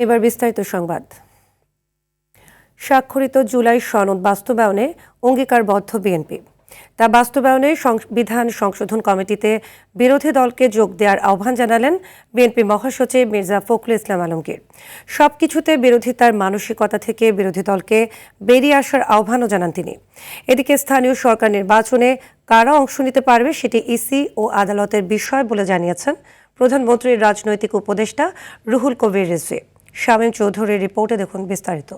এবার বিস্তারিত সংবাদ। স্বাক্ষরিত জুলাই সনদ বাস্তবায়নে অঙ্গীকারবদ্ধ বিএনপি। তা বাস্তবায়নে সংবিধান সংশোধন কমিটিতে বিরোধী দলকে যোগ দেওয়ার আহ্বান জানালেন বিএনপি মহাসচিব মির্জা ফখরুল ইসলাম আলমগীর। সবকিছুতে বিরোধিতার মানসিকতা থেকে বিরোধী দলকে বেরিয়ে আসার আহ্বানও জানান তিনি। এদিকে স্থানীয় সরকার নির্বাচনে কারা অংশ নিতে পারবে সেটি ইসি ও আদালতের বিষয় বলে জানিয়েছেন প্রধানমন্ত্রীর রাজনৈতিক উপদেষ্টা রুহুল কবির রিজভী। শামীম চৌধুরীর রিপোর্টে দেখুন বিস্তারিত।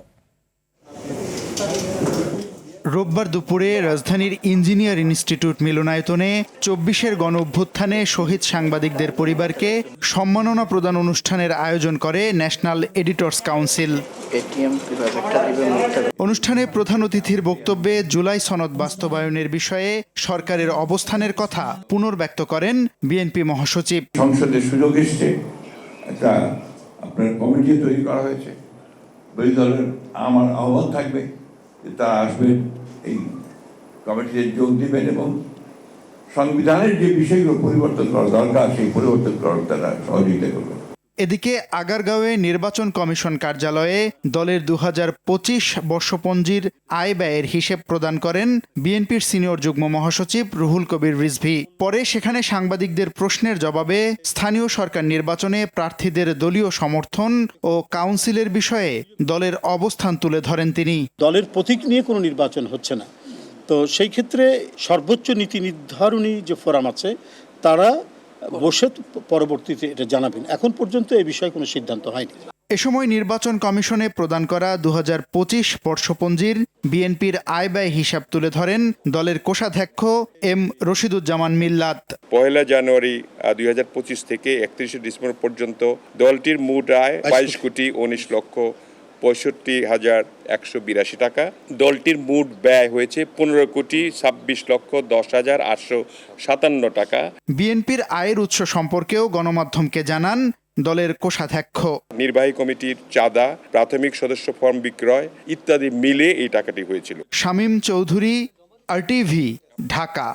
রোববার দুপুরে রাজধানীর ইঞ্জিনিয়ার ইনস্টিটিউট মিলনায়তনে ২৪-এর গণ অভ্যুত্থানে শহীদ সাংবাদিকদের পরিবারকে সম্মাননা প্রদান অনুষ্ঠানের আয়োজন করে ন্যাশনাল এডিটর্স কাউন্সিল। অনুষ্ঠানে প্রধান অতিথির বক্তব্যে জুলাই সনদ বাস্তবায়নের বিষয়ে সরকারের অবস্থানের কথা পুনর্ব্যক্ত করেন বিএনপি মহাসচিব। সংসদে সুযোগ এসছে, একটা আপনার কমিটি তৈরি করা হয়েছে, বিরোধী দলের আমার আহ্বান থাকবে তারা আসবেন, এই কমিটিতে যোগ দিবেন এবং সংবিধানের যে বিষয়গুলো পরিবর্তন করা দরকার সেই পরিবর্তন করার তারা সহযোগিতা করবেন। এদিকে আগারগাঁওয়ে নির্বাচন কমিশন কার্যালয়ে দলের ২০২৫ বর্ষপঞ্জির আয় ব্যয়ের হিসেব প্রদান করেন বিএনপির সিনিয়র যুগ্ম মহাসচিব রুহুল কবির রিজভী। পরে সেখানে সাংবাদিকদের প্রশ্নের জবাবে স্থানীয় সরকার নির্বাচনে প্রার্থীদের দলীয় সমর্থন ও কাউন্সিলের বিষয়ে দলের অবস্থান তুলে ধরেন তিনি। দলের প্রতীক নিয়ে কোনো নির্বাচন হচ্ছে না, তো সেই ক্ষেত্রে সর্বোচ্চ নীতি নির্ধারণী যে ফোরাম আছে তারা বসে পরবর্তীতে এটা জানাবেন। এখন পর্যন্ত এই বিষয়ে কোনো সিদ্ধান্ত হয়নি। এ সময় নির্বাচন কমিশনে প্রদান করা ২০২৫ বর্ষপঞ্জির বিএনপির আয় ব্যয় হিসাব তুলে ধরেন দলের কোষাধ্যক্ষ এম রশিদুজ্জামান মিল্লাত। ১ জানুয়ারি ২০২৫ থেকে ৩১ ডিসেম্বর পর্যন্ত দলটির মোট আয় ২২ কোটি ১৯ লক্ষ ৬৫,১৮২ টাকা। দলটির মোট ব্যয় হয়েছে ১৫ কোটি ২৬ লক্ষ ১০,৮৫৭ টাকা। বিএনপির আয়ের উৎস সম্পর্কেও গণমাধ্যমকে জানান দলের কোষাধ্যক্ষ। নির্বাহী কমিটির চাঁদা, প্রাথমিক সদস্য ফর্ম বিক্রয় ইত্যাদি মিলে এই টাকাটি হয়েছিল। শামীম চৌধুরী, RTV, ঢাকা।